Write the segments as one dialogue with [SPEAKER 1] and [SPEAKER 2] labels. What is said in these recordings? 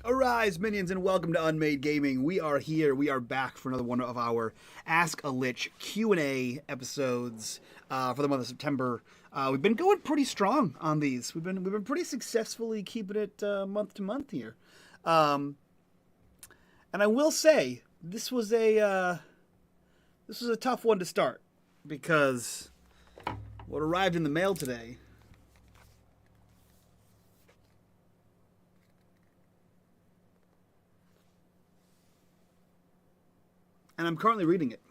[SPEAKER 1] Arise, minions, and welcome to unMadeGaming. We are here. We are back for another one of our Ask a Lich Q&A episodes for the month of September. We've been going pretty strong on these. We've been pretty successfully keeping it month to month here. And I will say this was a tough one to start because what arrived in the mail today and I'm currently reading it.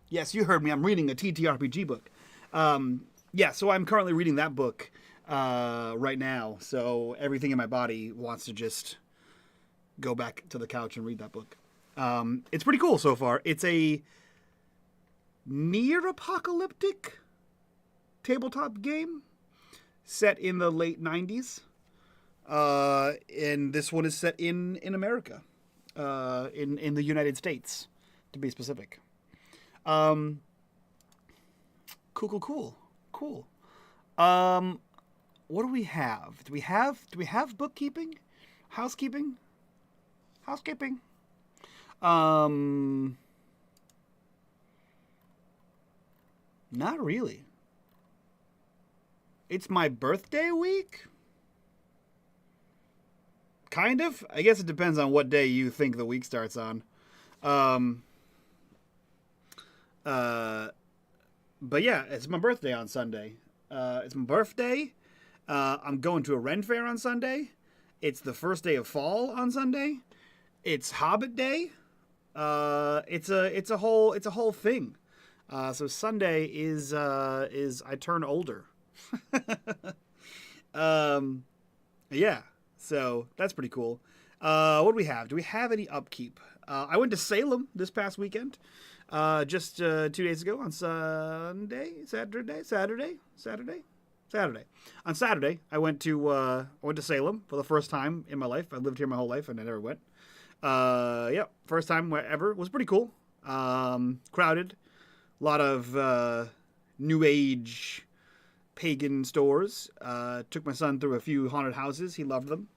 [SPEAKER 1] Yes, you heard me. I'm reading a TTRPG book. So I'm currently reading that book right now. So everything in my body wants to just go back to the couch and read that book. It's pretty cool so far. It's a near-apocalyptic tabletop game set in the late 90s. And this one is set in America, in the United States, to be specific. Cool. What do we have? Do we have bookkeeping? Housekeeping? Not really. It's my birthday week? Kind of. I guess it depends on what day you think the week starts on. But yeah, it's my birthday on Sunday. It's my birthday. I'm going to a Ren Fair on Sunday. It's the first day of fall on Sunday. It's Hobbit Day. It's a whole thing. So Sunday is I turn older. Yeah. So that's pretty cool. What do we have? Do we have any upkeep? I went to Salem this past weekend. Just 2 days ago on Saturday. On Saturday, I went to Salem for the first time in my life. I lived here my whole life and I never went. First time ever. It was pretty cool. Crowded. A lot of new age pagan stores. Took my son through a few haunted houses. He loved them.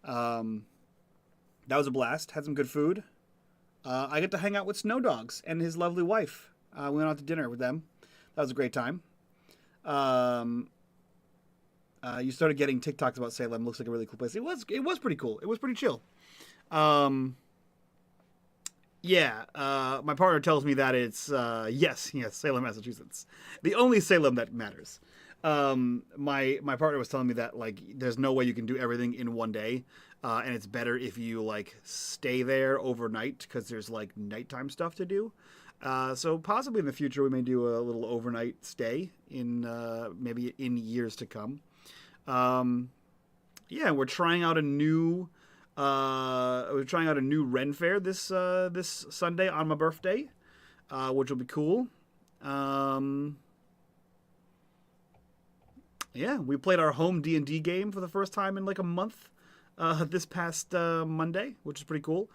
[SPEAKER 1] That was a blast. Had some good food. I get to hang out with Snow Dogs and his lovely wife. We went out to dinner with them. That was a great time. You started getting TikToks about Salem. Looks like a really cool place. It was pretty cool. It was pretty chill. My partner tells me that it's yes, Salem, Massachusetts. The only Salem that matters. My partner was telling me that like there's no way you can do everything in one day. And it's better if you like stay there overnight because there's like nighttime stuff to do. So possibly in the future we may do a little overnight stay in maybe in years to come. We're trying out a new Ren Fair this Sunday on my birthday, which will be cool. We played our home D&D game for the first time in like a month. This past Monday, which is pretty cool.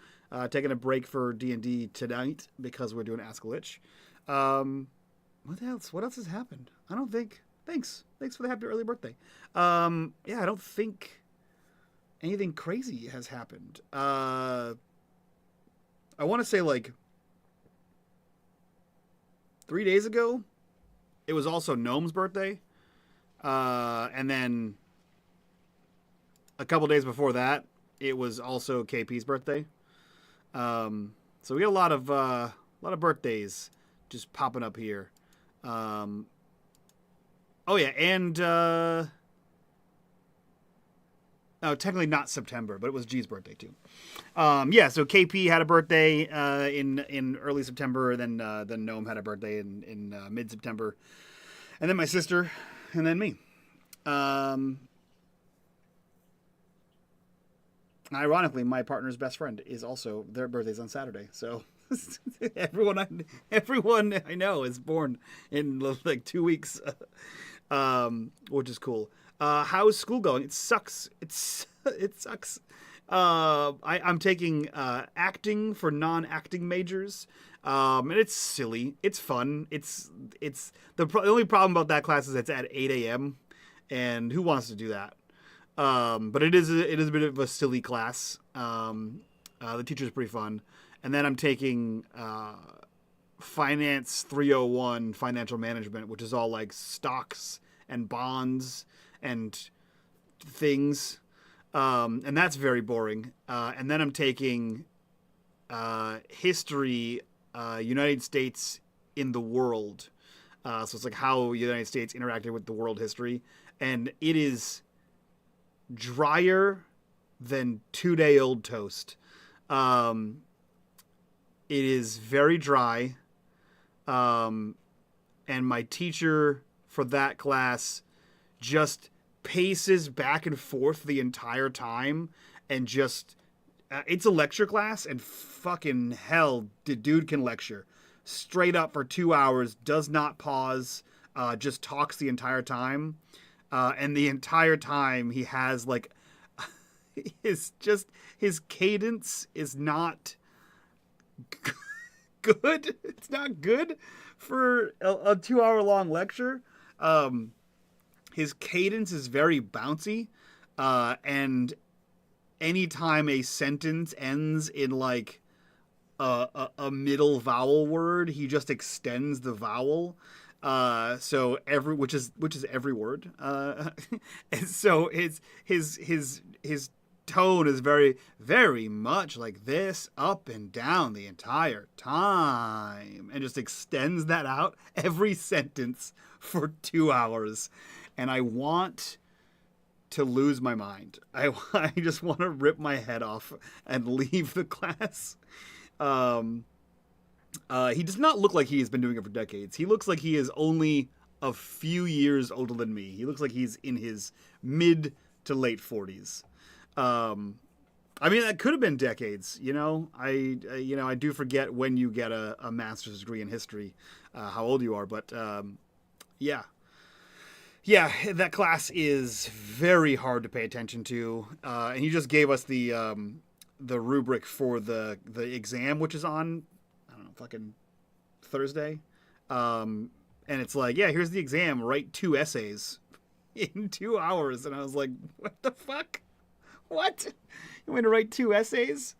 [SPEAKER 1] Taking a break for D&D tonight because we're doing Ask a Lich. What else? What else has happened? I don't think... Thanks for the happy early birthday. I don't think anything crazy has happened. I want to say like 3 days ago, it was also Gnome's birthday. And then... a couple days before that, it was also KP's birthday. So we got a lot of birthdays just popping up here. Technically not September, but it was G's birthday too. So KP had a birthday in early September, then Gnome had a birthday in mid-September, and then my sister, and then me. Ironically, my partner's best friend is also their birthday's on Saturday. So everyone I know is born in like 2 weeks, which is cool. How's school going? It sucks. It sucks. I'm taking acting for non-acting majors, and it's silly. It's fun. It's the only problem about that class is it's at 8 a.m. and who wants to do that? But it is a bit of a silly class. The teacher's pretty fun. And then I'm taking Finance 301, Financial Management, which is all like stocks and bonds and things. And that's very boring. And then I'm taking History, United States in the World. So it's like how the United States interacted with the world history. And it is... drier than 2-day-old toast. It is very dry. And my teacher for that class just paces back and forth the entire time and just it's a lecture class, and fucking hell, the dude can lecture straight up for 2 hours, does not pause, just talks the entire time, and the entire time he has like his cadence is not good. It's not good for a 2 hour long lecture. His cadence is very bouncy, and anytime a sentence ends in like a middle vowel word, he just extends the vowel. So which is every word. And so his tone is very, very much like this, up and down the entire time, and just extends that out every sentence for 2 hours. And I want to lose my mind. I just want to rip my head off and leave the class. He does not look like he has been doing it for decades. He looks like he is only a few years older than me. He looks like he's in his mid to late 40s. I mean, that could have been decades, you know? I do forget when you get a master's degree in history, how old you are, but, yeah. Yeah, that class is very hard to pay attention to, and he just gave us the rubric for the exam, which is on, I don't know, fucking Thursday, and it's like, yeah, here's the exam, write 2 essays in 2 hours, and I was like, what the fuck? What? You want me to write 2 essays?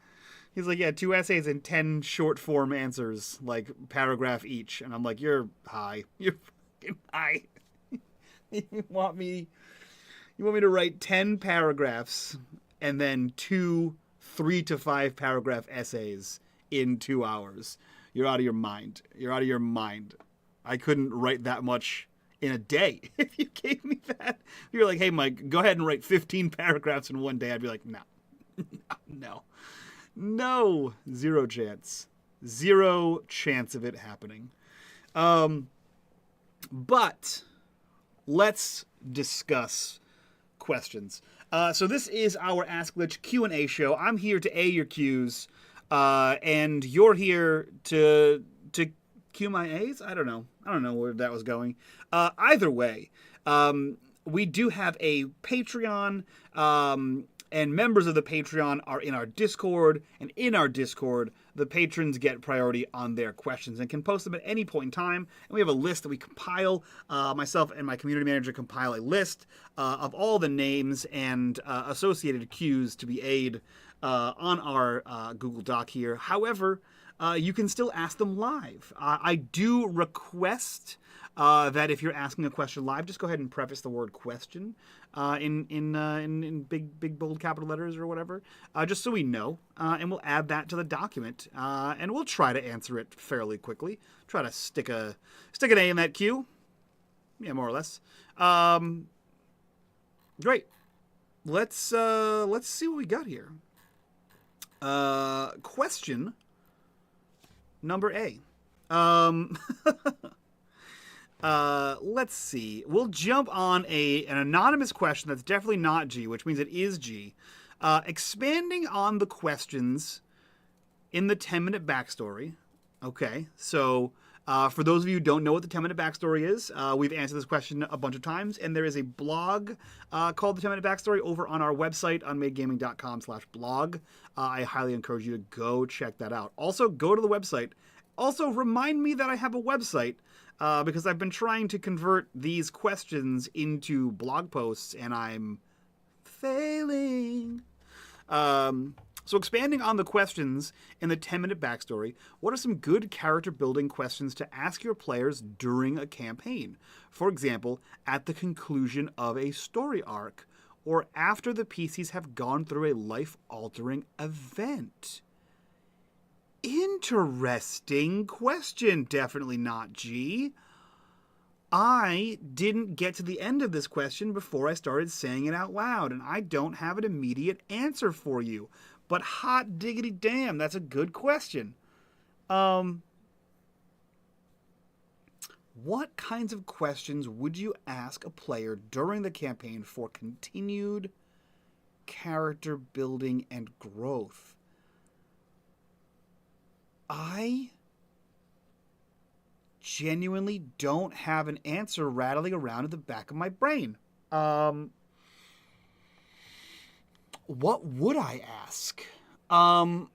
[SPEAKER 1] He's like, yeah, 2 essays and 10 short form answers, like paragraph each, and I'm like, you're high, you're fucking high. You want me to write 10 paragraphs and then 2 3 to 5 paragraph essays in 2 hours. You're out of your mind. You're out of your mind. I couldn't write that much in a day. If you gave me that, you're like, hey, Mike, go ahead and write 15 paragraphs in one day. I'd be like, no, 0 chance. 0 chance of it happening. But let's discuss questions. So this is our Ask Lich Q&A show. I'm here to A your Qs, and you're here to Q my A's? I don't know where that was going. Either way, we do have a Patreon, and members of the Patreon are in our Discord, and in our Discord, the patrons get priority on their questions and can post them at any point in time. And we have a list that we compile. Myself and my community manager compile a list of all the names and associated Qs to be A'd on our Google Doc here. However, you can still ask them live. I do request that if you're asking a question live, just go ahead and preface the word question in big bold capital letters or whatever, just so we know, and we'll add that to the document, and we'll try to answer it fairly quickly. Try to stick an A in that queue, yeah, more or less. Great. Let's see what we got here. Question number A. Let's see. We'll jump on an anonymous question that's definitely not G, which means it is G. Expanding on the questions in the 10-minute backstory. Okay, so for those of you who don't know what the 10-minute backstory is, we've answered this question a bunch of times, and there is a blog called the 10-minute backstory over on our website, unmadegaming.com/blog. I highly encourage you to go check that out. Also, go to the website. Also, remind me that I have a website, because I've been trying to convert these questions into blog posts, and I'm failing. So expanding on the questions in the 10-minute backstory, what are some good character building questions to ask your players during a campaign? For example, at the conclusion of a story arc, or after the PCs have gone through a life-altering event. Interesting question. Definitely not G. I didn't get to the end of this question before I started saying it out loud, and I don't have an immediate answer for you. But hot diggity damn, that's a good question. Um, what kinds of questions would you ask a player during the campaign for continued character building and growth? I genuinely don't have an answer rattling around in the back of my brain. Um, what would I ask? Um,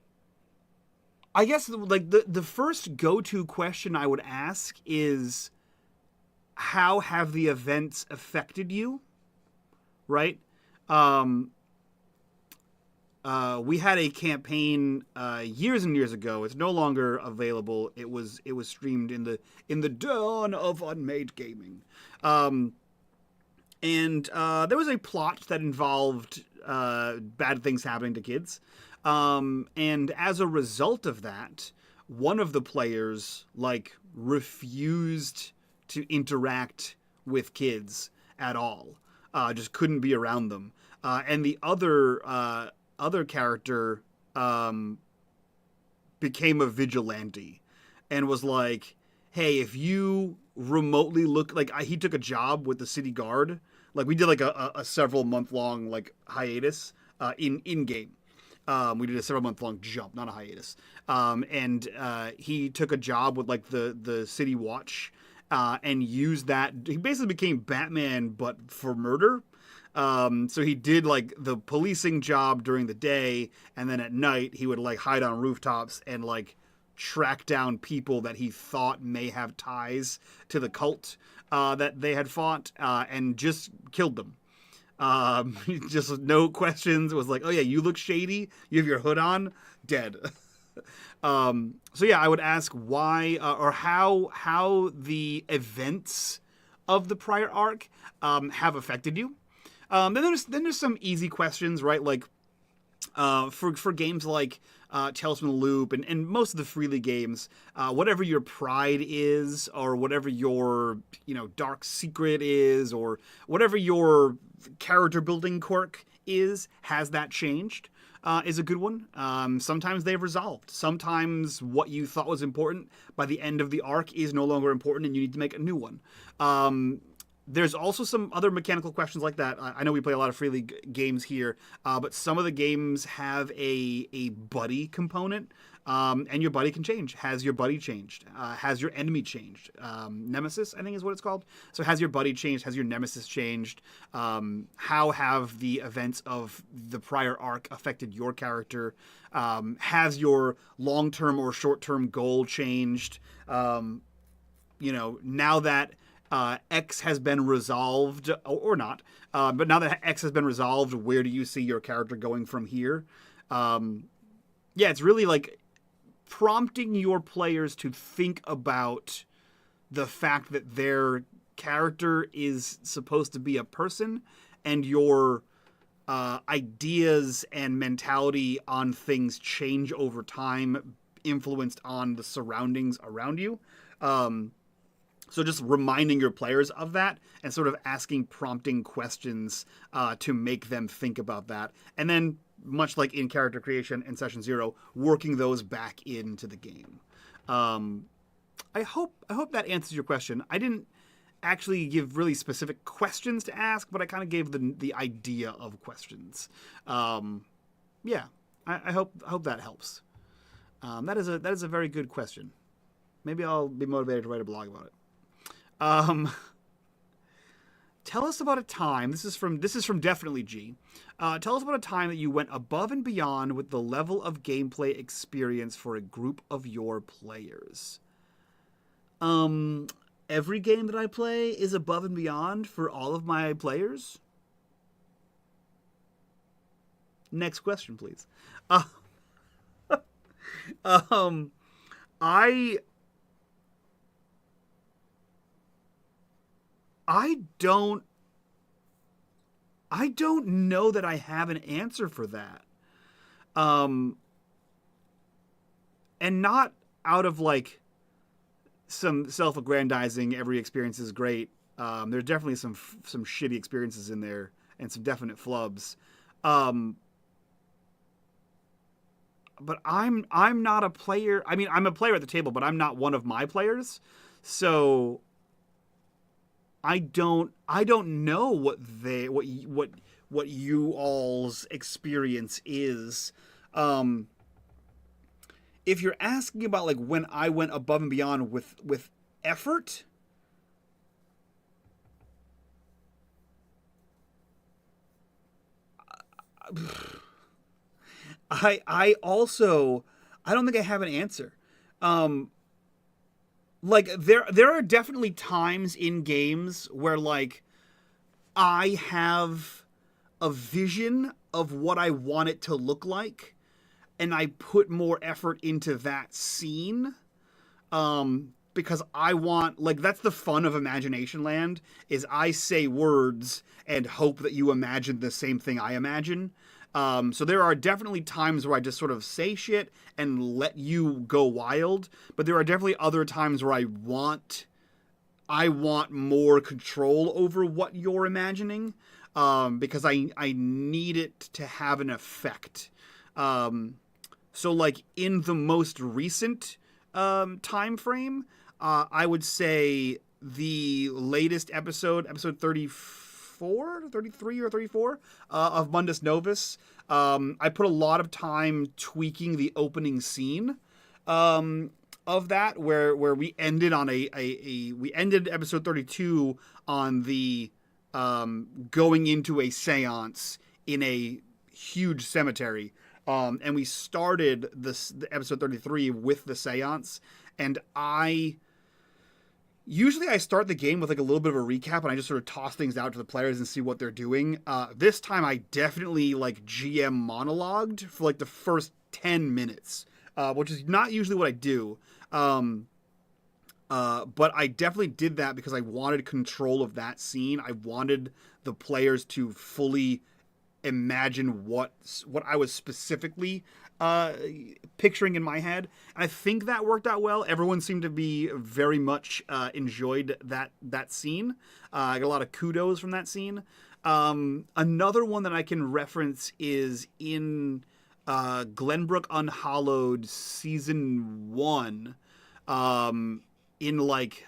[SPEAKER 1] I guess like the first go-to question I would ask is, how have the events affected you? Right? Um, we had a campaign years and years ago. It's no longer available. It was streamed in the dawn of unMadeGaming, um, and there was a plot that involved bad things happening to kids, and as a result of that, one of the players like refused to interact with kids at all. Just couldn't be around them, and the other character um, became a vigilante and was like, "Hey, if you remotely look like he took a job with the city guard, like we did like a several month long like hiatus in game. We did a several month long jump, not a hiatus. And he took a job with like the city watch and used that. He basically became Batman, but for murder. So he did like the policing job during the day, and then at night he would like hide on rooftops and like track down people that he thought may have ties to the cult that they had fought, and just killed them. Just no questions. It was like, oh yeah, you look shady. You have your hood on. Dead. So yeah, I would ask why or how the events of the prior arc have affected you. Then there's some easy questions, right? Like for games like Tales from the Loop and most of the Freely games, whatever your pride is, or whatever your dark secret is, or whatever your character building quirk is, has that changed? Is a good one. Sometimes they've resolved. Sometimes what you thought was important by the end of the arc is no longer important, and you need to make a new one. There's also some other mechanical questions like that. I know we play a lot of Freely games here, but some of the games have a buddy component, and your buddy can change. Has your buddy changed? Has your enemy changed? Nemesis, I think is what it's called. So has your buddy changed? Has your nemesis changed? How have the events of the prior arc affected your character? Has your long-term or short-term goal changed? Now that X has been resolved, or not, but now that X has been resolved, where do you see your character going from here? Yeah, it's really like prompting your players to think about the fact that their character is supposed to be a person, and your ideas and mentality on things change over time, influenced on the surroundings around you. So just reminding your players of that and sort of asking prompting questions to make them think about that. And then, much like in character creation in Session 0, working those back into the game. I hope that answers your question. I didn't actually give really specific questions to ask, but I kind of gave the idea of questions. Yeah, I hope that helps. That is a very good question. Maybe I'll be motivated to write a blog about it. Tell us about a time. This is from Definitely G. Tell us about a time that you went above and beyond with the level of gameplay experience for a group of your players. Every game that I play is above and beyond for all of my players. Next question, please. I don't know that I have an answer for that. And not out of like some self-aggrandizing, every experience is great. There's definitely some shitty experiences in there and some definite flubs. I'm not a player. I mean, I'm a player at the table, but I'm not one of my players. So I don't know what you all's experience is. Um, if you're asking about like when I went above and beyond with effort, I also I don't think I have an answer. Um, like there are definitely times in games where like I have a vision of what I want it to look like, and I put more effort into that scene. Because I want, like, that's the fun of Imagination Land, is I say words and hope that you imagine the same thing I imagine. So there are definitely times where I just sort of say shit and let you go wild, but there are definitely other times where I want more control over what you're imagining, because I need it to have an effect. So like in the most recent time frame, I would say the latest episode 34, 33, or 34 of Mundus Novus. I put a lot of time tweaking the opening scene of that, where we ended on we ended episode 32 on the going into a seance in a huge cemetery. And we started the episode 33 with the seance, and usually I start the game with like a little bit of a recap, and I just sort of toss things out to the players and see what they're doing. This time I definitely like GM monologued for like the first 10 minutes, which is not usually what I do. But I definitely did that because I wanted control of that scene. I wanted the players to fully imagine what I was specifically picturing in my head. And I think that worked out well. Everyone seemed to be very much enjoyed that scene. I got a lot of kudos from that scene. Another one that I can reference is in Glenbrook Unhallowed Season 1. In like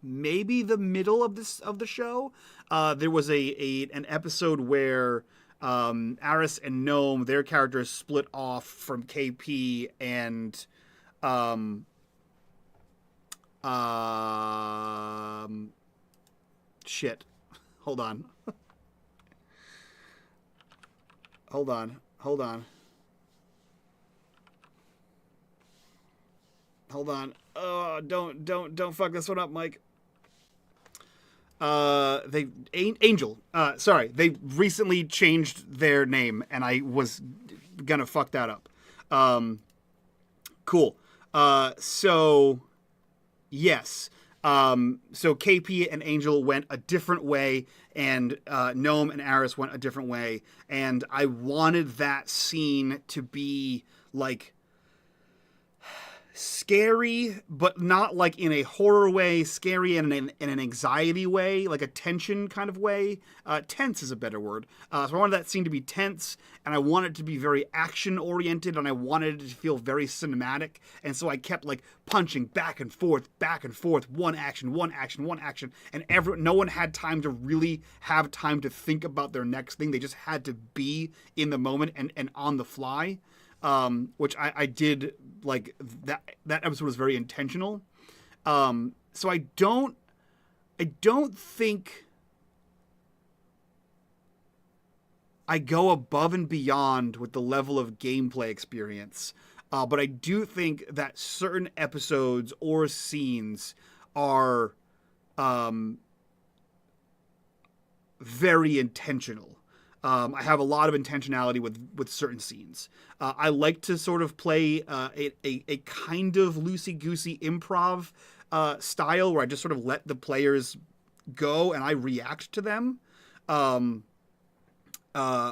[SPEAKER 1] maybe the middle of the show, there was an episode where Aris and Gnome, their characters split off from KP, and shit. Hold on. Hold on. Hold on. Hold on. Oh, don't fuck this one up, Mike. Angel. Sorry, they recently changed their name, and I was gonna fuck that up. Cool. So yes. So KP and Angel went a different way, and Gnome and Aris went a different way, and I wanted that scene to be like scary, but not like in a horror way, scary in an anxiety way, like a tension kind of way. Tense is a better word. So I wanted that scene to be tense, and I wanted it to be very action oriented, and I wanted it to feel very cinematic. And so I kept like punching back and forth, one action, and no one had time to really have time to think about their next thing. They just had to be in the moment and on the fly. Which I did, like, that episode was very intentional. So I don't think I go above and beyond with the level of gameplay experience. But I do think that certain episodes or scenes are, very intentional. I have a lot of intentionality with certain scenes. I like to sort of play a kind of loosey-goosey improv style where I just sort of let the players go and I react to them. Or I'm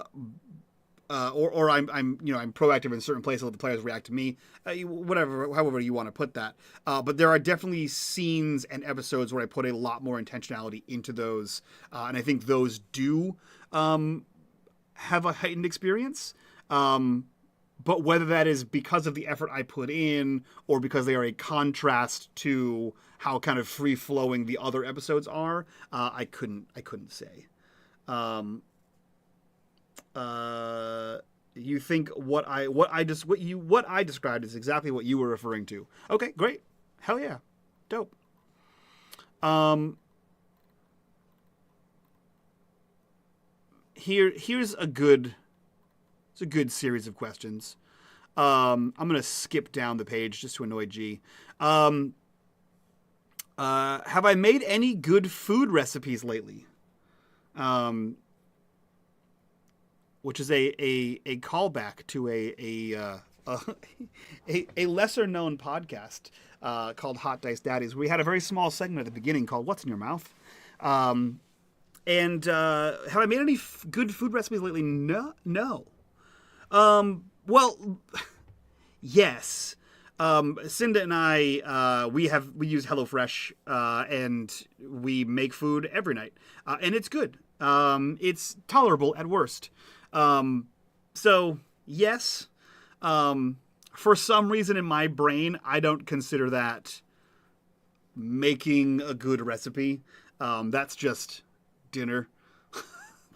[SPEAKER 1] proactive in certain places, let the players react to me. However you want to put that. But there are definitely scenes and episodes where I put a lot more intentionality into those, and I think those do have a heightened experience. But whether that is because of the effort I put in or because they are a contrast to how kind of free flowing the other episodes are, I couldn't say. Um, you think what I described is exactly what you were referring to? Okay, great, hell yeah, dope. Um, here's a good series of questions. I'm gonna skip down the page just to annoy G. Have I made any good food recipes lately? Which is a callback to a lesser known podcast called Hot Dice Daddies. We had a very small segment at the beginning called "What's in Your Mouth?" And have I made any good food recipes lately? No. Well, yes. Cinda and I, we use HelloFresh, and we make food every night, and it's good. It's tolerable at worst. So yes, for some reason in my brain, I don't consider that making a good recipe. That's just dinner.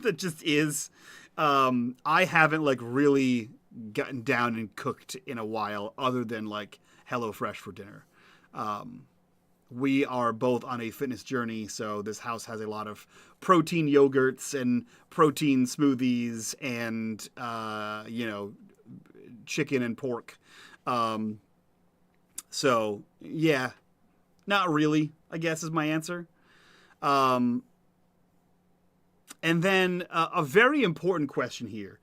[SPEAKER 1] That just is. I haven't like really gotten down and cooked in a while other than like HelloFresh for dinner. We are both on a fitness journey, so this house has a lot of protein yogurts and protein smoothies and, chicken and pork. So, yeah, not really, I guess is my answer. And then a very important question here.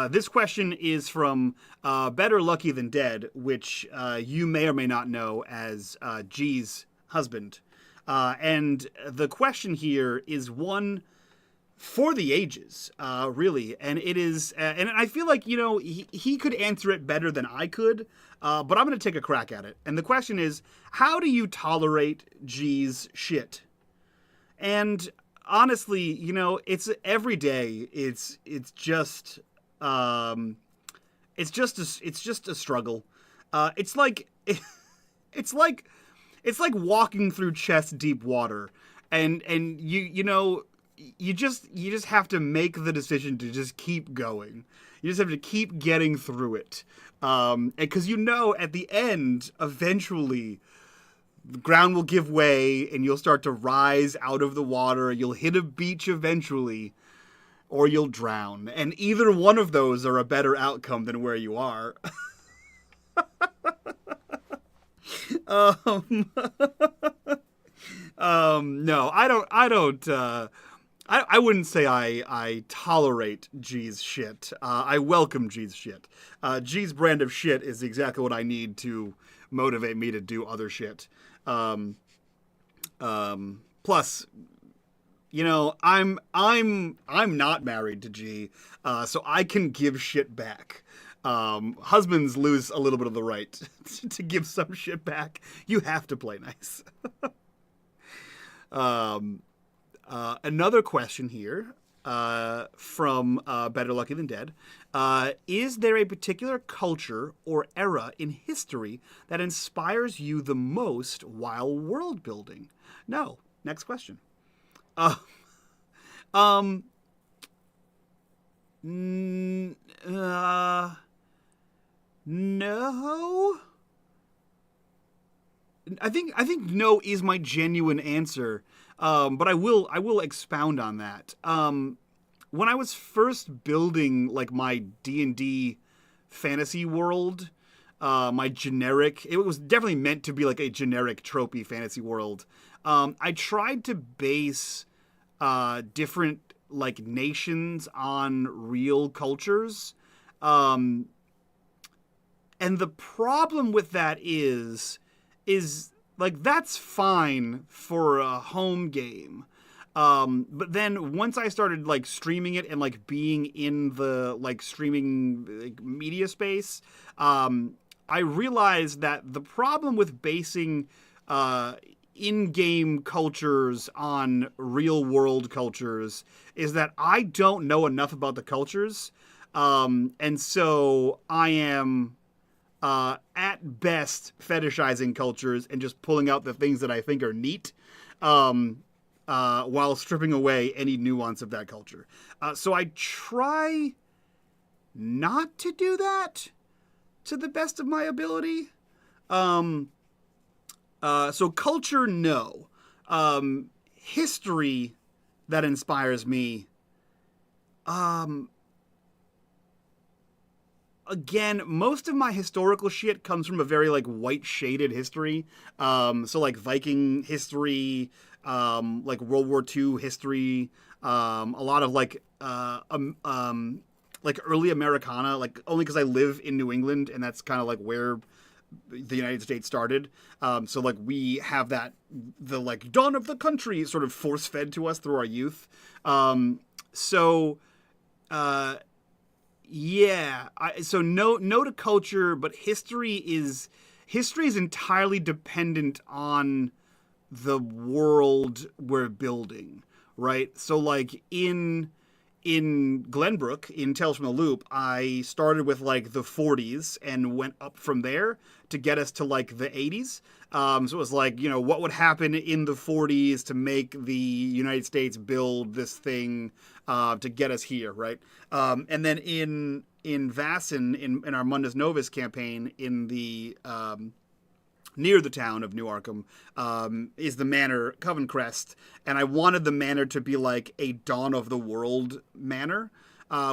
[SPEAKER 1] This question is from Better Lucky Than Dead, which you may or may not know as G's husband. And the question here is one for the ages, really. And it is, and I feel like, he could answer it better than I could, but I'm going to take a crack at it. And the question is, how do you tolerate G's shit? And honestly, it's every day. It's just a struggle. It's like walking through chest deep water, and you just have to make the decision to just keep going. You just have to keep getting through it, because at the end, eventually, the ground will give way, and you'll start to rise out of the water. You'll hit a beach eventually, or you'll drown. And either one of those are a better outcome than where you are. No, I wouldn't say I tolerate G's shit. I welcome G's shit. G's brand of shit is exactly what I need to motivate me to do other shit. Plus, I'm not married to G, so I can give shit back. Husbands lose a little bit of the right to give some shit back. You have to play nice. Another question here from Better Lucky Than Dead. Is there a particular culture or era in history that inspires you the most while world building? No. Next question. No. I think no is my genuine answer. But I will expound on that. When I was first building like my D&D fantasy world, it was definitely meant to be like a generic tropey fantasy world. I tried to base different like nations on real cultures. And the problem with that is like, that's fine for a home game. But then once I started like streaming it and like being in the like streaming like, media space, I realized that the problem with basing in-game cultures on real-world cultures is that I don't know enough about the cultures And so I am at best fetishizing cultures and just pulling out the things that I think are neat, while stripping away any nuance of that culture. So I try not to do that to the best of my ability. So culture, no. History that inspires me. Again, most of my historical shit comes from a very like white shaded history. So like Viking history, like World War II history, a lot of like early Americana, like only because I live in New England and that's kind of like where the United States started. So like we have the like dawn of the country sort of force fed to us through our youth. So yeah, so no to culture, but history is entirely dependent on the world we're building, right? So like in Glenbrook, in Tales from the Loop, I started with like the 40s and went up from there to get us to like the 80s. So it was like, what would happen in the 40s to make the United States build this thing to get us here, right? And then in Vassin, in our Mundus Novus campaign, in the near the town of New Arkham, is the manor Covencrest, and I wanted the manor to be like a Dawn of the World manor,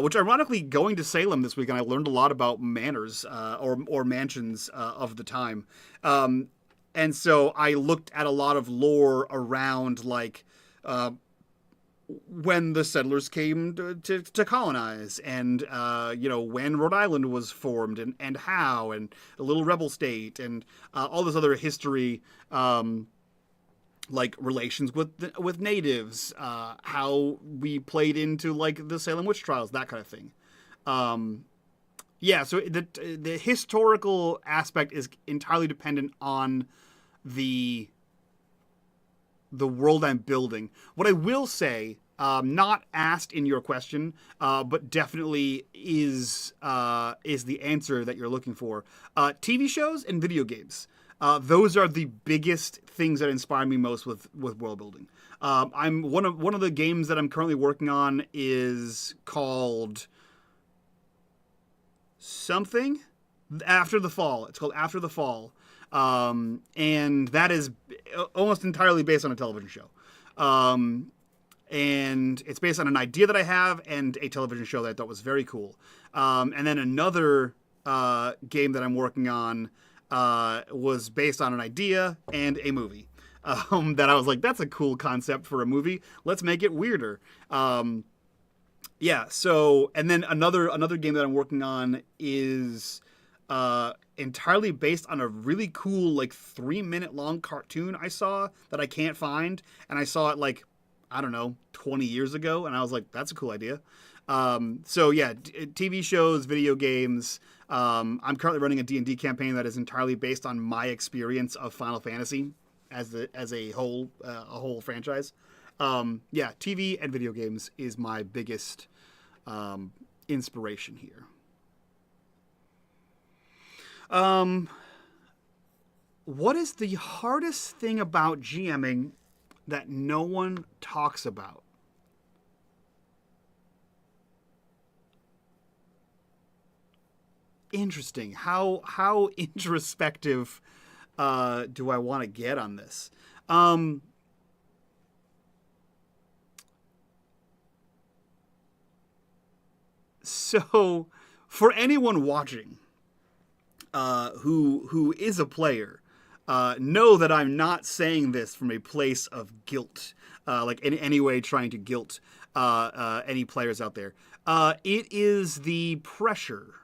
[SPEAKER 1] which ironically, going to Salem this week, and I learned a lot about manors or mansions of the time. And so I looked at a lot of lore around like when the settlers came to colonize, and when Rhode Island was formed, and how, and a little rebel state, and all this other history, like relations with natives, how we played into like the Salem witch trials, that kind of thing. Yeah, so the historical aspect is entirely dependent on the world I'm building. What I will say, not asked in your question, but definitely is the answer that you're looking for. TV shows and video games. Those are the biggest things that inspire me most with world building. I'm one of the games that I'm currently working on is called something After the Fall. It's called After the Fall. And that is almost entirely based on a television show. And it's based on an idea that I have and a television show that I thought was very cool. And then another game that I'm working on was based on an idea and a movie. That I was like, that's a cool concept for a movie. Let's make it weirder. Yeah, so, and then another game that I'm working on is entirely based on a really cool, like, 3-minute long cartoon I saw that I can't find. And I saw it, like, I don't know, 20 years ago. And I was like, that's a cool idea. So, yeah, TV shows, video games. I'm currently running a D&D campaign that is entirely based on my experience of Final Fantasy as a whole franchise. Yeah, TV and video games is my biggest inspiration here. What is the hardest thing about GMing that no one talks about? Interesting. How introspective do I want to get on this? So, for anyone watching who is a player, know that I'm not saying this from a place of guilt, like in any way trying to guilt any players out there. It is the pressure.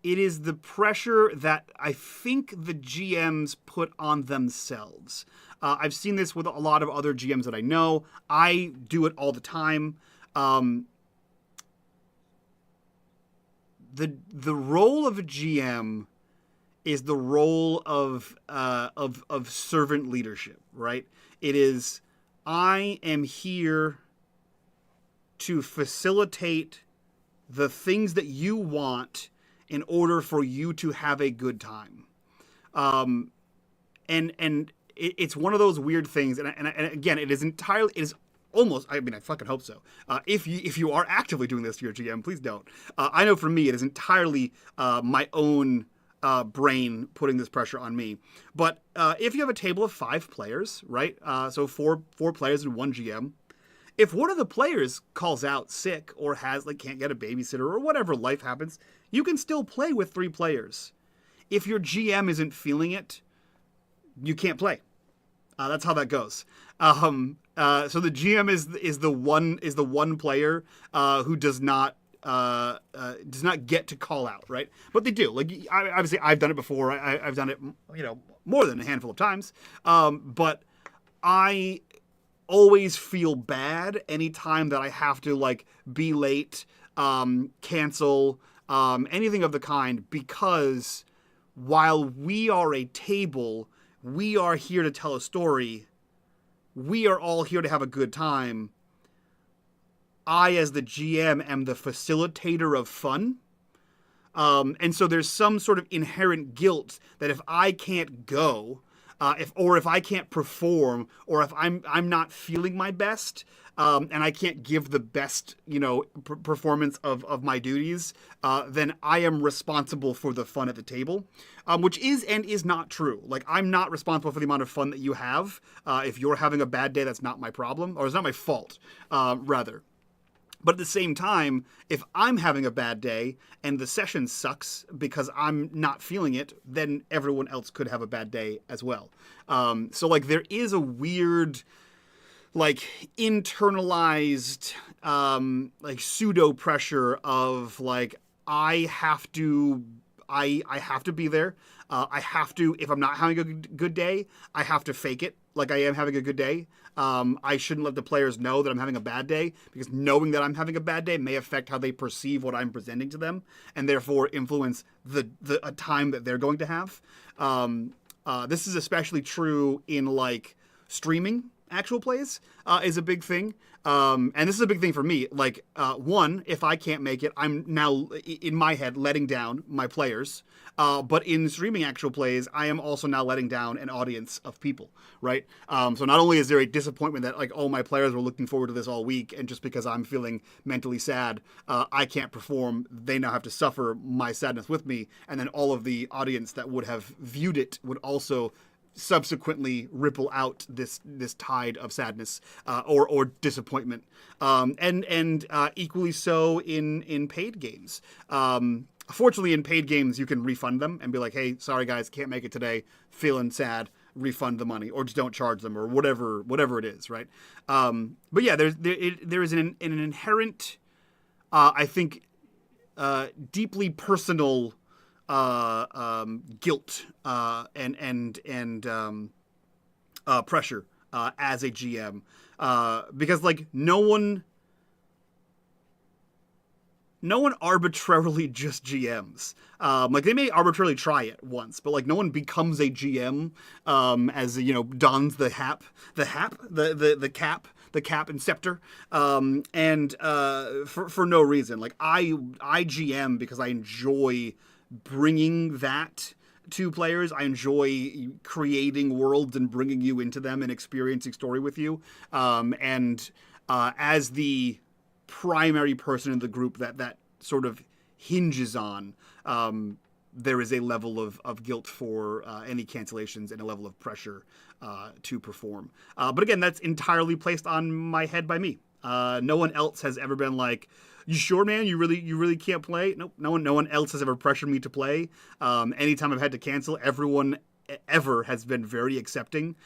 [SPEAKER 1] It is the pressure that I think the GMs put on themselves. I've seen this with a lot of other GMs that I know. I do it all the time. The role of a GM is the role of servant leadership, right? It is, I am here to facilitate the things that you want in order for you to have a good time. And it's one of those weird things. And again, it is almost, I mean, I fucking hope so. If you are actively doing this to your GM, please don't. I know for me, it is entirely my own brain putting this pressure on me. But if you have a table of 5 players, right? So four players and 1 GM. If one of the players calls out sick or can't get a babysitter or whatever life happens, you can still play with 3 players. If your GM isn't feeling it, you can't play. That's how that goes. So the GM is the one player who does not get to call out, right? But they do. Like, obviously, I've done it before. I've done it, more than a handful of times. But I always feel bad anytime that I have to be late, cancel, anything of the kind, because while we are a table, we are here to tell a story. We are all here to have a good time. I, as the GM, am the facilitator of fun. And so there's some sort of inherent guilt that if I can't go, if I can't perform, or if I'm not feeling my best, and I can't give the best, performance of my duties, then I am responsible for the fun at the table, which is and is not true. Like, I'm not responsible for the amount of fun that you have. If you're having a bad day, that's not my problem, or it's not my fault, rather. But at the same time, if I'm having a bad day and the session sucks because I'm not feeling it, then everyone else could have a bad day as well. So there is a weird, internalized, pseudo pressure of I have to be there. I have to, if I'm not having a good day, I have to fake it like I am having a good day. I shouldn't let the players know that I'm having a bad day, because knowing that I'm having a bad day may affect how they perceive what I'm presenting to them, and therefore influence a time that they're going to have. This is especially true in streaming actual plays, is a big thing. And this is a big thing for me. One, if I can't make it, I'm now in my head letting down my players. But in streaming actual plays, I am also now letting down an audience of people, right? So not only is there a disappointment that my players were looking forward to this all week, and just because I'm feeling mentally sad, I can't perform, they now have to suffer my sadness with me. And then all of the audience that would have viewed it would also subsequently ripple out this tide of sadness, or disappointment, and equally so in paid games. Fortunately, in paid games, you can refund them and be like, "Hey, sorry guys, can't make it today. Feeling sad. Refund the money, or just don't charge them, or whatever it is." Right? But yeah, there is an inherent, I think, deeply personal guilt and pressure as a GM, because no one arbitrarily just GMs. They may arbitrarily try it once, but no one becomes a GM as dons the cap and scepter, and for no reason. I GM because I enjoy bringing that to players. I enjoy creating worlds and bringing you into them and experiencing story with you. And as the primary person in the group that sort of hinges on, there is a level of guilt for any cancellations and a level of pressure to perform. But again, that's entirely placed on my head by me. No one else has ever been like, "You sure, man? You really can't play?" Nope. No one else has ever pressured me to play. Anytime I've had to cancel, everyone ever has been very accepting.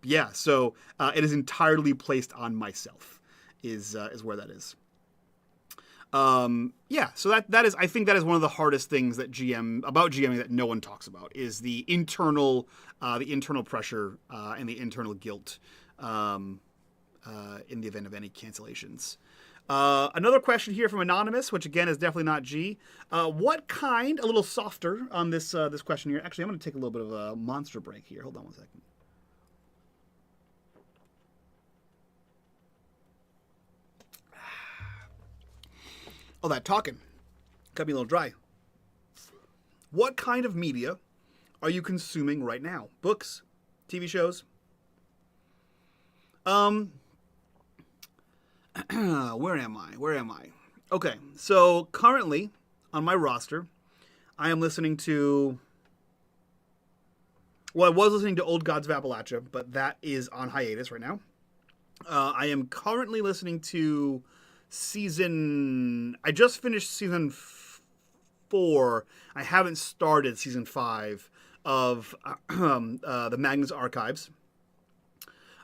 [SPEAKER 1] Yeah, so it is entirely placed on myself, is where that is. Yeah, so that is, I think that is one of the hardest things about GMing that no one talks about, is the internal pressure and the internal guilt in the event of any cancellations. Another question here from Anonymous, which again is definitely not G. What kind, a little softer on this question here. Actually, I'm going to take a little bit of a monster break here. Hold on one second. Oh, that talking got me a little dry. What kind of media are you consuming right now? Books, TV shows? Where am I? Okay, so currently on my roster, I am listening to. Well, I was listening to Old Gods of Appalachia, but that is on hiatus right now. I am currently listening to I just finished season 4. I haven't started season 5 of the Magnus Archives.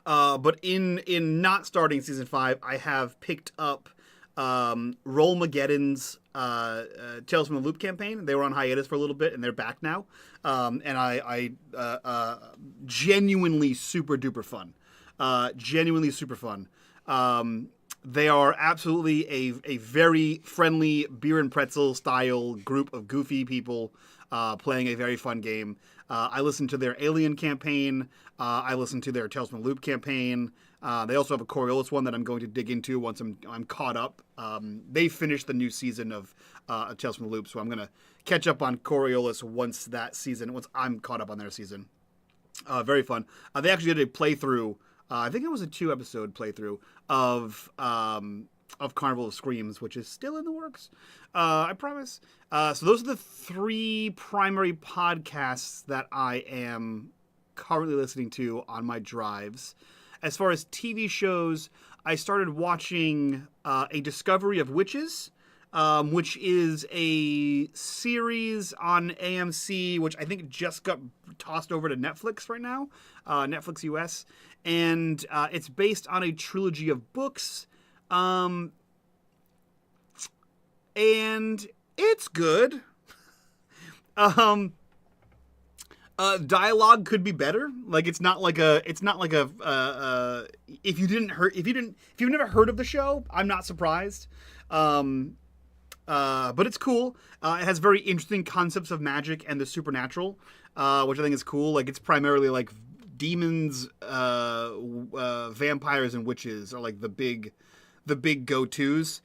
[SPEAKER 1] But in not starting season 5, I have picked up Rollmageddon's Tales from the Loop campaign. They were on hiatus for a little bit, and they're back now. And I genuinely super duper fun. Genuinely super fun. They are absolutely a very friendly beer and pretzel style group of goofy people playing a very fun game. I listened to their Alien campaign. I listened to their Tales from the Loop campaign. They also have a Coriolis one that I'm going to dig into once I'm caught up. They finished the new season of Tales from the Loop, so I'm going to catch up on Coriolis once I'm caught up on their season. Very fun. They actually did a playthrough. I think it was a 2-episode playthrough of Carnival of Screams, which is still in the works. I promise. So those are the 3 primary podcasts that I am currently listening to on my drives. As far as TV shows, I started watching A Discovery of Witches, which is a series on AMC, which I think just got tossed over to Netflix right now, Netflix US. And it's based on a trilogy of books. And it's good. Dialogue could be better. Like it's not like a if you've never heard of the show, I'm not surprised. But it's cool. It has very interesting concepts of magic and the supernatural, which I think is cool. Like it's primarily like demons, vampires, and witches are like the big go-tos.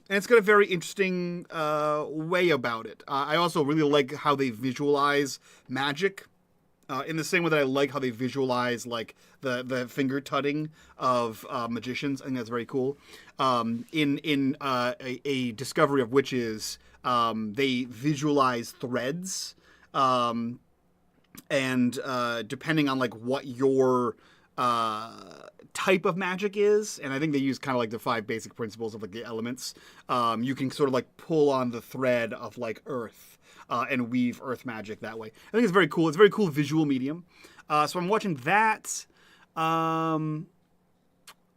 [SPEAKER 1] And it's got a very interesting way about it. I also really like how they visualize magic, in the same way that I like how they visualize like the finger tutting of magicians. I think that's very cool. In a Discovery of Witches, they visualize threads, and depending on like what your type of magic is, and I think they use kind of like the 5 basic principles of like the elements. You can sort of like pull on the thread of like earth and weave earth magic that way. I think it's very cool. It's a very cool visual medium. So I'm watching that. I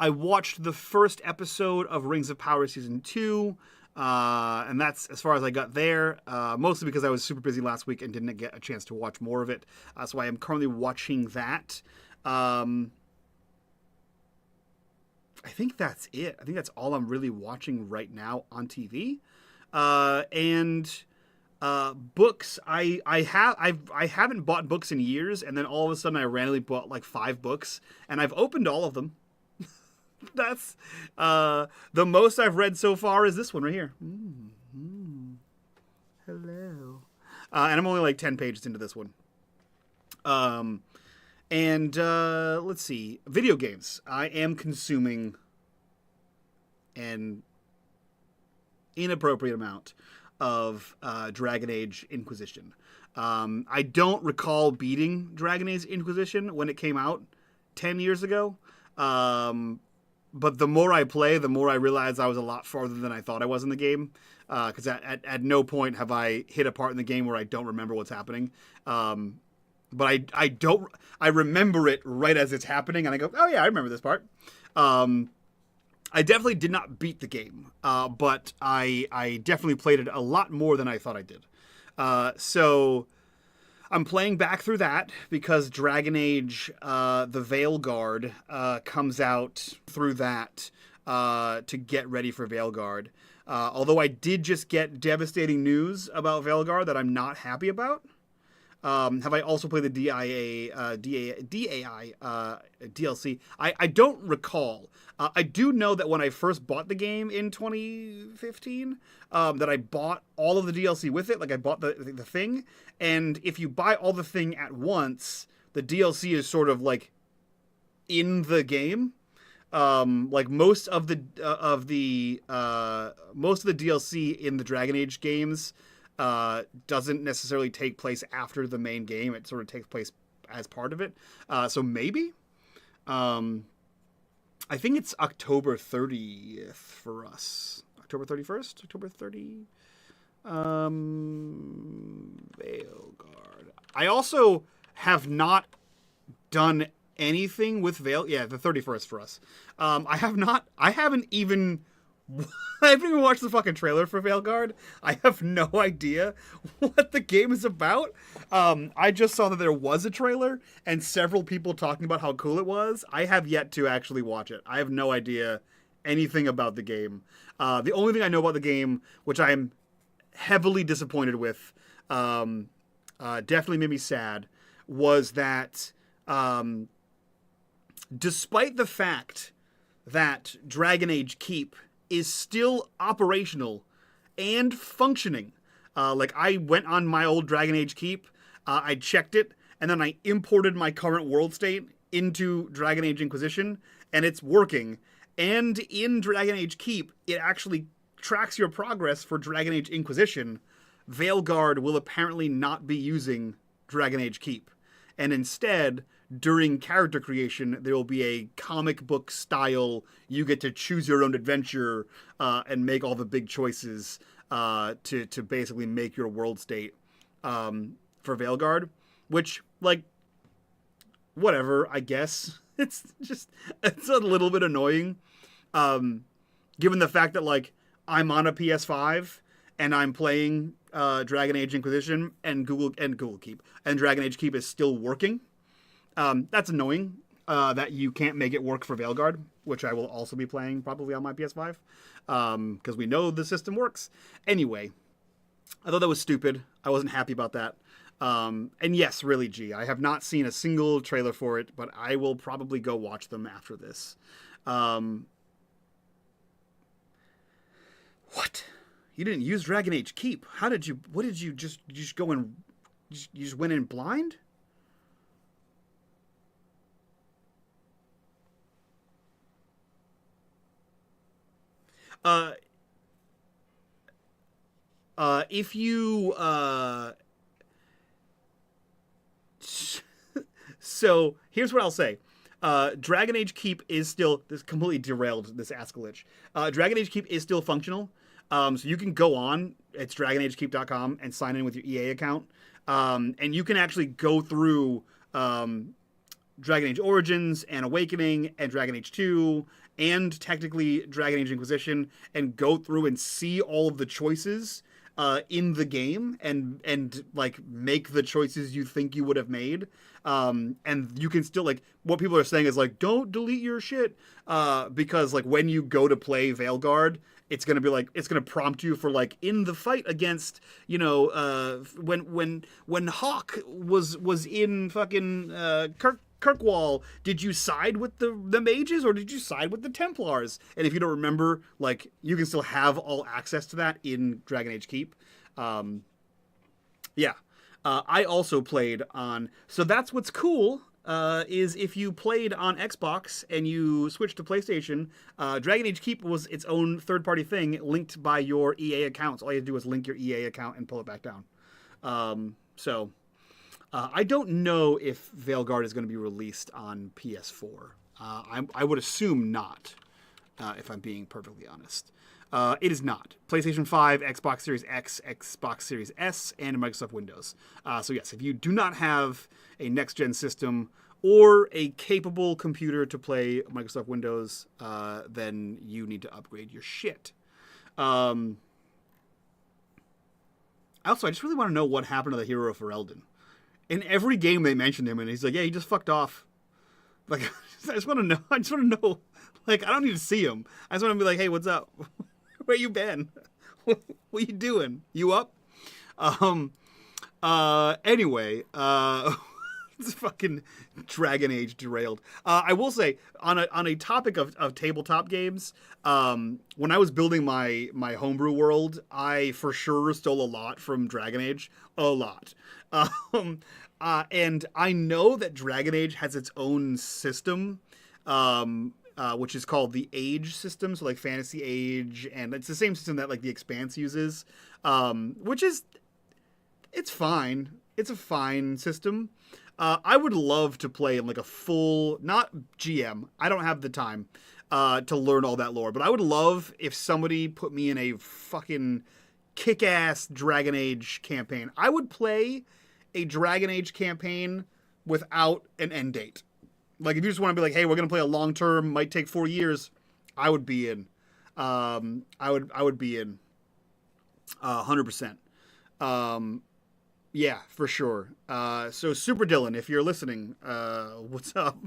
[SPEAKER 1] watched the first episode of Rings of Power Season 2. And that's as far as I got there, mostly because I was super busy last week and didn't get a chance to watch more of it. So I am currently watching that. I think that's it. I think that's all I'm really watching right now on TV. And books. I haven't bought books in years, and then all of a sudden I randomly bought like 5 books, and I've opened all of them. That's the most I've read so far is this one right here. Hello. And I'm only like 10 pages into this one. And let's see. Video games. I am consuming an inappropriate amount of Dragon Age Inquisition. I don't recall beating Dragon Age Inquisition when it came out 10 years ago. But the more I play, the more I realize I was a lot farther than I thought I was in the game. Because at no point have I hit a part in the game where I don't remember what's happening. But I remember it right as it's happening, and I go, oh yeah, I remember this part. I definitely did not beat the game, but I definitely played it a lot more than I thought I did. So I'm playing back through that because Dragon Age, the Veilguard, comes out through that to get ready for Veilguard. Although I did just get devastating news about Veilguard that I'm not happy about. Have I also played the DAI DLC? I don't recall. I do know that when I first bought the game in 2015, that I bought all of the DLC with it. Like I bought the thing, and if you buy all the thing at once, the DLC is sort of like in the game. Like most of the DLC in the Dragon Age games doesn't necessarily take place after the main game. It sort of takes place as part of it. So maybe. I think it's October 30th for us. October 31st? October 30? Veilguard. I also have not done anything with Veil. Yeah, the 31st for us. I haven't even watched the fucking trailer for Veilguard. I have no idea what the game is about. I just saw that there was a trailer and several people talking about how cool it was. I have yet to actually watch it. I have no idea anything about the game. The only thing I know about the game, which I am heavily disappointed with, definitely made me sad, was that despite the fact that Dragon Age Keep is still operational and functioning. Like I went on my old Dragon Age Keep, I checked it, and then I imported my current world state into Dragon Age Inquisition, and it's working. And in Dragon Age Keep, it actually tracks your progress for Dragon Age Inquisition. Veilguard will apparently not be using Dragon Age Keep. And instead, during character creation, there will be a comic book style, you get to choose your own adventure and make all the big choices to basically make your world state for Veilguard, which, like, whatever, I guess. It's a little bit annoying, given the fact that, like, I'm on a PS5 and I'm playing Dragon Age Inquisition and Google Keep, and Dragon Age Keep is still working. That's annoying that you can't make it work for Veilguard, which I will also be playing probably on my PS5, because we know the system works. Anyway, I thought that was stupid. I wasn't happy about that. And yes, really, G, I have not seen a single trailer for it, but I will probably go watch them after this. What? You didn't use Dragon Age Keep? What did you just go in, you just went in blind? If you, so here's what I'll say. Dragon Age Keep is still, this completely derailed this Ask a Lich. Dragon Age Keep is still functional. So you can go on, it's dragonagekeep.com, and sign in with your EA account. And you can actually go through Dragon Age Origins and Awakening and Dragon Age 2 and technically Dragon Age Inquisition and go through and see all of the choices in the game and like make the choices you think you would have made. And you can still, like, what people are saying is like, don't delete your shit, because like when you go to play Veilguard, it's gonna be like, it's gonna prompt you for like, in the fight against, you know, when Hawk was in fucking Kirkwall, did you side with the mages or did you side with the Templars? And if you don't remember, like, you can still have all access to that in Dragon Age Keep. Yeah. I also played on, so that's what's cool, is if you played on Xbox and you switched to PlayStation, Dragon Age Keep was its own third-party thing linked by your EA accounts. All you have to do is link your EA account and pull it back down. I don't know if Veilguard is going to be released on PS4. I would assume not, if I'm being perfectly honest. It is not. PlayStation 5, Xbox Series X, Xbox Series S, and Microsoft Windows. So yes, if you do not have a next-gen system or a capable computer to play Microsoft Windows, then you need to upgrade your shit. Also, I just really want to know what happened to the hero for Elden. In every game they mentioned him, and he's like, yeah, he just fucked off. Like, I just want to know. Like, I don't need to see him. I just want to be like, hey, what's up? Where you been? What you doing? You up? Anyway, it's fucking Dragon Age derailed. I will say on a topic of tabletop games, when I was building my homebrew world, I for sure stole a lot from Dragon Age, a lot. And I know that Dragon Age has its own system, which is called the Age system, so like Fantasy Age, and it's the same system that like the Expanse uses, which is it's fine. It's a fine system. I would love to play in like a full, not GM. I don't have the time to learn all that lore, but I would love if somebody put me in a fucking kick-ass Dragon Age campaign. I would play a Dragon Age campaign without an end date. Like if you just want to be like, hey, we're gonna play a long term, might take 4 years, I would be in. I would be in. 100%. Yeah, for sure. So Super Dylan, if you're listening, what's up?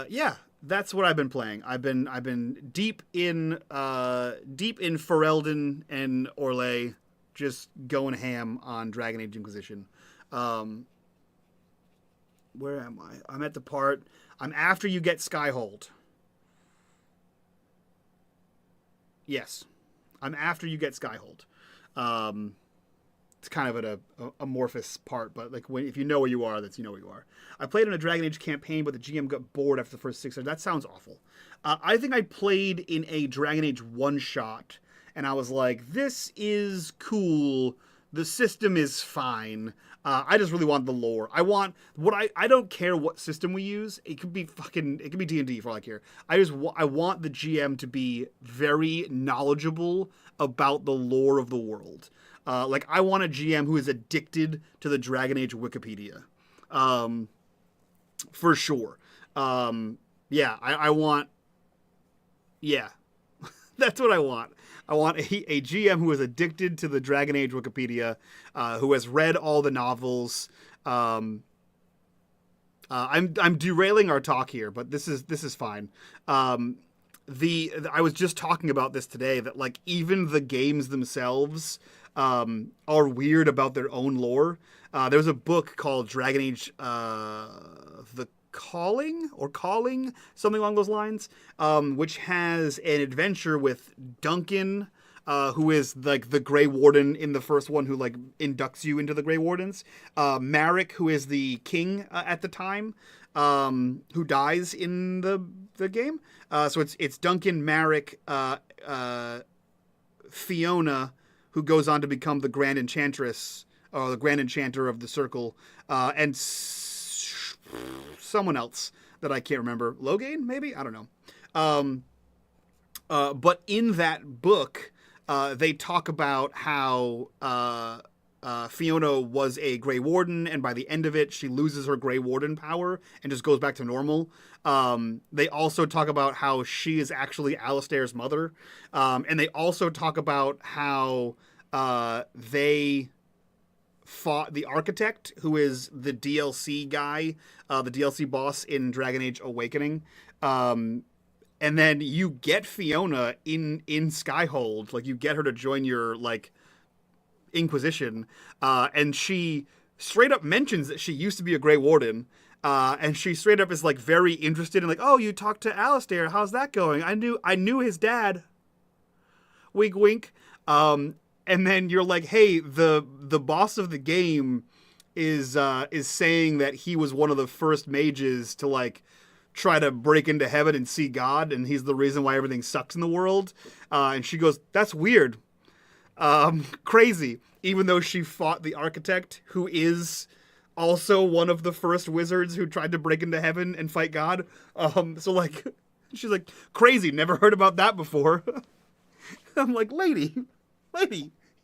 [SPEAKER 1] Yeah, that's what I've been playing. I've been deep in Ferelden and Orlais, just going ham on Dragon Age Inquisition. Where am I? I'm at the part. I'm after you get Skyhold. Yes, I'm after you get Skyhold. It's kind of an amorphous part, but like if you know where you are, that's you know where you are. I played in a Dragon Age campaign, but the GM got bored after the first 6 hours. That sounds awful. I think I played in a Dragon Age one-shot, and I was like, this is cool. The system is fine. I just really want the lore. I don't care what system we use. It could be D&D for all I care. I want the GM to be very knowledgeable about the lore of the world. Like I want a GM who is addicted to the Dragon Age Wikipedia. For sure. Yeah, I want, yeah, that's what I want. I want a GM who is addicted to the Dragon Age Wikipedia, who has read all the novels. I'm derailing our talk here, but this is fine. I was just talking about this today, that like even the games themselves are weird about their own lore. There was a book called Dragon Age, the Calling, something along those lines, which has an adventure with Duncan, who is like the Grey Warden in the first one, who like inducts you into the Grey Wardens. Marek, who is the king at the time, who dies in the game. So it's Duncan, Marek, Fiona, who goes on to become the Grand Enchantress, or the Grand Enchanter of the Circle, and someone else that I can't remember. Logain, maybe? I don't know. But in that book, they talk about how Fiona was a Grey Warden, and by the end of it, she loses her Grey Warden power and just goes back to normal. They also talk about how she is actually Alistair's mother. And they also talk about how they fought the Architect, who is the DLC guy, the DLC boss in Dragon Age Awakening. And then you get Fiona in Skyhold, like you get her to join your like Inquisition, and she straight up mentions that she used to be a Grey Warden, and she straight up is like very interested in like, oh, you talked to Alistair, how's that going? I knew his dad. Wink, wink. And then you're like, hey, the boss of the game is saying that he was one of the first mages to like try to break into heaven and see God, and he's the reason why everything sucks in the world. And she goes, that's weird. Crazy. Even though she fought the Architect, who is also one of the first wizards who tried to break into heaven and fight God. So like, she's like, crazy. Never heard about that before. I'm like, lady,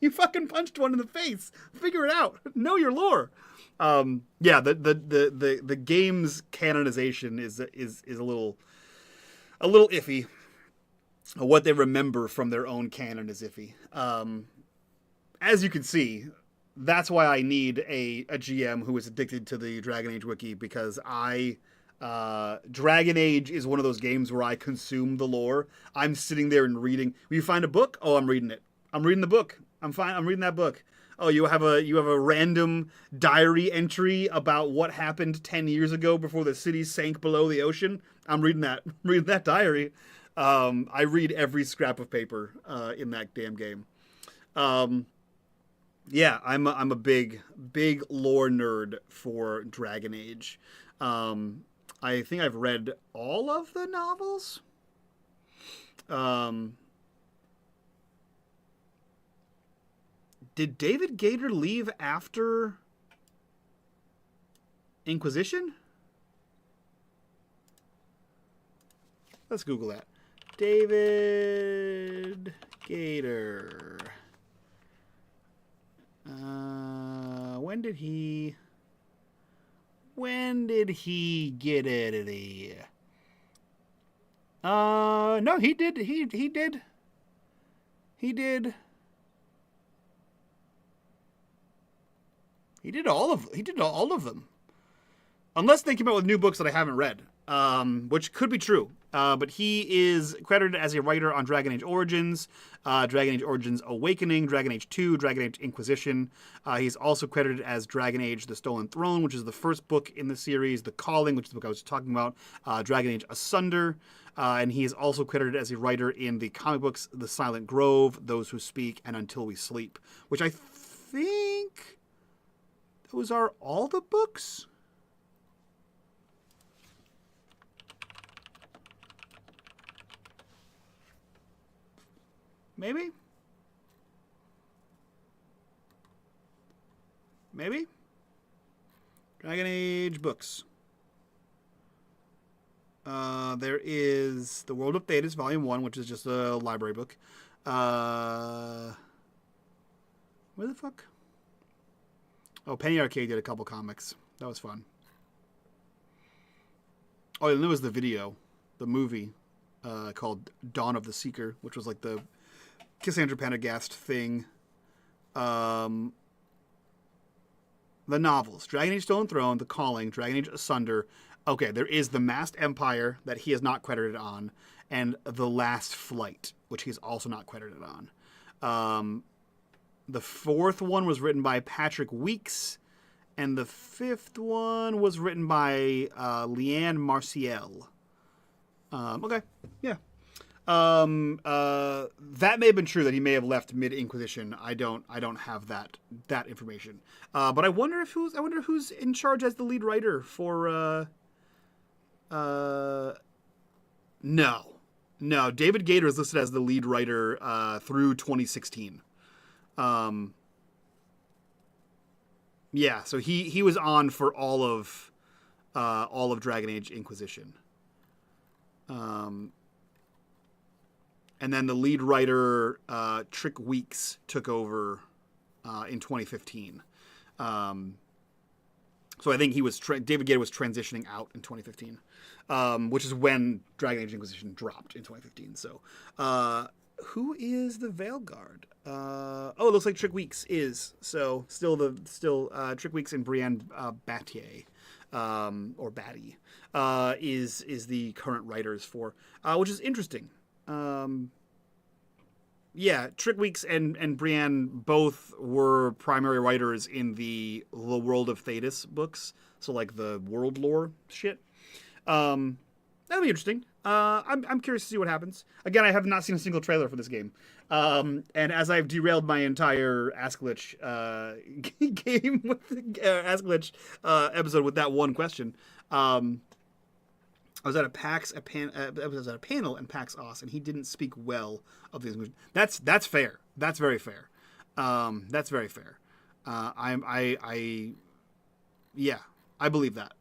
[SPEAKER 1] you fucking punched one in the face. Figure it out. Know your lore. Yeah, the game's canonization is a little iffy. What they remember from their own canon is iffy. As you can see, that's why I need a GM who is addicted to the Dragon Age wiki, because Dragon Age is one of those games where I consume the lore. I'm sitting there and reading. When you find a book, oh, I'm reading it. I'm reading the book. I'm fine. I'm reading that book. Oh, you have a random diary entry about what happened 10 years ago before the city sank below the ocean. I'm reading that. I'm reading that diary. I read every scrap of paper in that damn game. Yeah, I'm a big lore nerd for Dragon Age. I think I've read all of the novels. Did David Gator leave after Inquisition? Let's Google that. David Gator. When did he get out of there? No, he did. He did. He did. He did all of them. Unless they came out with new books that I haven't read, which could be true. But he is credited as a writer on Dragon Age Origins, Dragon Age Origins Awakening, Dragon Age 2, Dragon Age Inquisition. He's also credited as Dragon Age The Stolen Throne, which is the first book in the series, The Calling, which is the book I was talking about, Dragon Age Asunder. And he is also credited as a writer in the comic books The Silent Grove, Those Who Speak, and Until We Sleep, which I think those are all the books. Maybe? Dragon Age books. There is The World of Thetis, Volume 1, which is just a library book. Where the fuck? Oh, Penny Arcade did a couple comics. That was fun. Oh, and there was the video, the movie, called Dawn of the Seeker, which was like the Cassandra Pendergast thing. The novels, Dragon Age Stolen Throne, The Calling, Dragon Age Asunder. Okay, there is The Masked Empire that he is not credited on, and The Last Flight, which he's also not credited on. The fourth one was written by Patrick Weeks, and the fifth one was written by Leanne Marciel. Okay, yeah. That may have been true that he may have left mid-Inquisition. I don't have that information. But I wonder who's in charge as the lead writer for No, David Gator is listed as the lead writer through 2016. Yeah, so he was on for all of Dragon Age Inquisition. And then the lead writer, Trick Weeks, took over in 2015. So I think David Gator was transitioning out in 2015, which is when Dragon Age Inquisition dropped in 2015. So who is the Veilguard? It looks like Trick Weeks is. So still Trick Weeks and Brienne Battier, or Batty, is the current writers for, which is interesting. Yeah, Trick Weeks and Brienne both were primary writers in the World of Thetis books, so like the world lore shit. That'll be interesting. I'm curious to see what happens. Again, I have not seen a single trailer for this game. And as I've derailed my entire Ask Lich game with Ask Lich episode with that one question, I was at a panel in PAX Aus, and he didn't speak well of these movies. That's fair. That's very fair. That's very fair. Yeah, I believe that.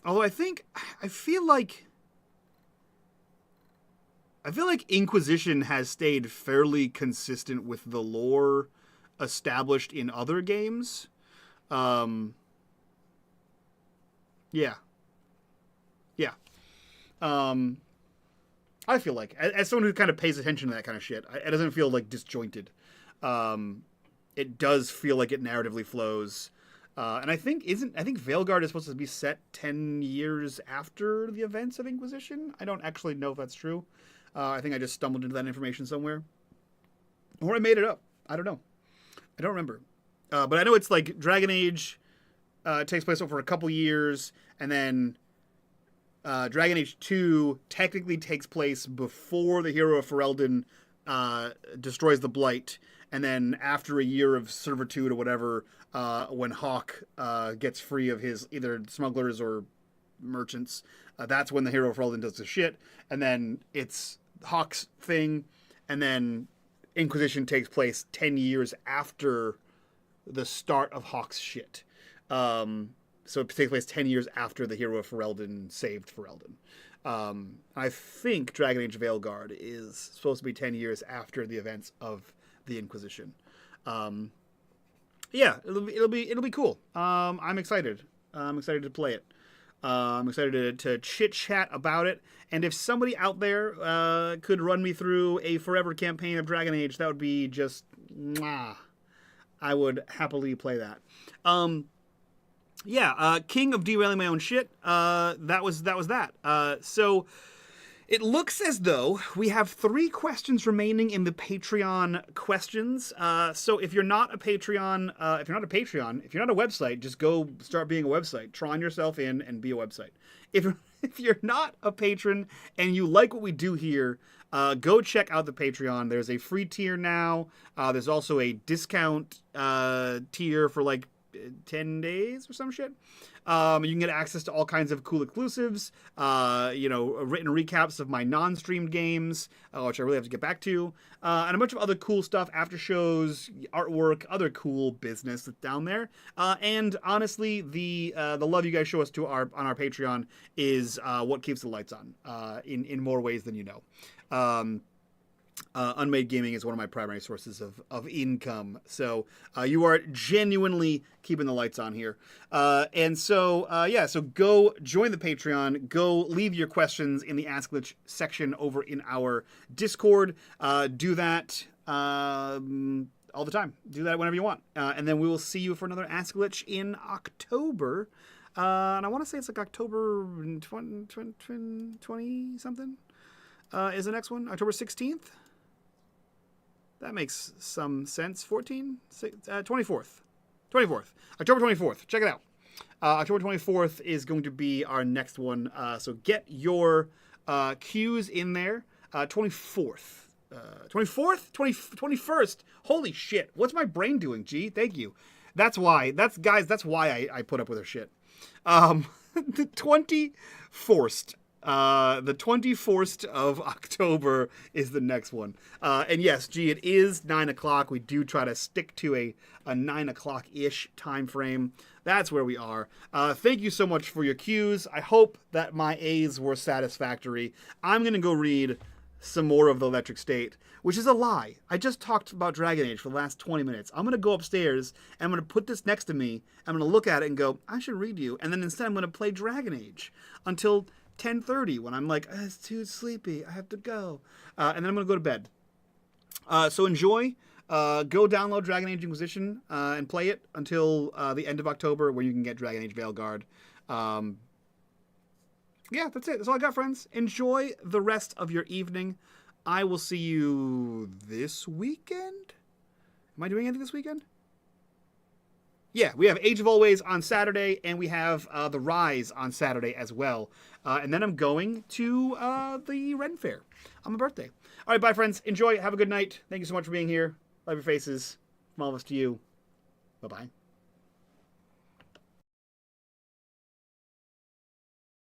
[SPEAKER 1] Although I feel like Inquisition has stayed fairly consistent with the lore established in other games. Yeah. I feel like, as someone who kind of pays attention to that kind of shit, it doesn't feel like disjointed. It does feel like it narratively flows. And I think Veilguard is supposed to be set 10 years after the events of Inquisition. I don't actually know if that's true. I think I just stumbled into that information somewhere. Or I made it up. I don't know. I don't remember. But I know it's like Dragon Age takes place over a couple years, and then Dragon Age 2 technically takes place before the hero of Ferelden destroys the Blight, and then after a year of servitude or whatever, when Hawk gets free of his either smugglers or merchants, that's when the hero of Ferelden does the shit, and then it's Hawk's thing, and then Inquisition takes place 10 years after the start of Hawk's shit. So it takes place 10 years after the hero of Ferelden saved Ferelden. I think Dragon Age Veilguard is supposed to be 10 years after the events of the Inquisition. Yeah, it'll be cool. I'm excited. I'm excited to play it. I'm excited to chit chat about it. And if somebody out there could run me through a forever campaign of Dragon Age, that would be just mwah. I would happily play that. King of derailing my own shit. That was that. So it looks as though we have 3 questions remaining in the Patreon questions. So if you're not a Patreon, if you're not a website, just go start being a website. Tron yourself in and be a website. If you're not a patron and you like what we do here, go check out the Patreon. There's a free tier now. There's also a discount tier for like 10 days or some shit. You can get access to all kinds of cool exclusives, written recaps of my non-streamed games, which I really have to get back to, and a bunch of other cool stuff, after shows, artwork, other cool business that's down there. And honestly, the love you guys show us on our Patreon is what keeps the lights on in more ways than you know. unMadeGaming is one of my primary sources of income. So you are genuinely keeping the lights on here. So go join the Patreon. Go leave your questions in the Ask Lich section over in our Discord. Do that all the time. Do that whenever you want. And then we will see you for another Ask Lich in October. And I want to say it's like October 20 something is the next one. October 16th. That makes some sense. 24th. October 24th. Check it out. October 24th is going to be our next one. So get your queues in there. 24th. 21st. Holy shit. What's my brain doing, G? Thank you. That's why. That's why I put up with her shit. The 24th. The 24th of October is the next one. And yes, G, it is 9 o'clock. We do try to stick to a 9 o'clock-ish time frame. That's where we are. Thank you so much for your cues. I hope that my A's were satisfactory. I'm going to go read some more of The Electric State, which is a lie. I just talked about Dragon Age for the last 20 minutes. I'm going to go upstairs, and I'm going to put this next to me. I'm going to look at it and go, I should read you. And then instead I'm going to play Dragon Age until 10:30 when I'm like, it's too sleepy, I have to go, and then I'm gonna go to bed. So enjoy. Go download Dragon Age Inquisition and play it until the end of October, when you can get Dragon Age Veilguard. Yeah, that's it. That's all I got, friends. Enjoy the rest of your evening. I will see you this weekend. Am I doing anything this weekend? Yeah, we have Age of Always on Saturday, and we have The Rise on Saturday as well. And then I'm going to the Ren Fair on my birthday. All right, bye, friends. Enjoy. Have a good night. Thank you so much for being here. Love your faces. From all of us to you. Bye-bye.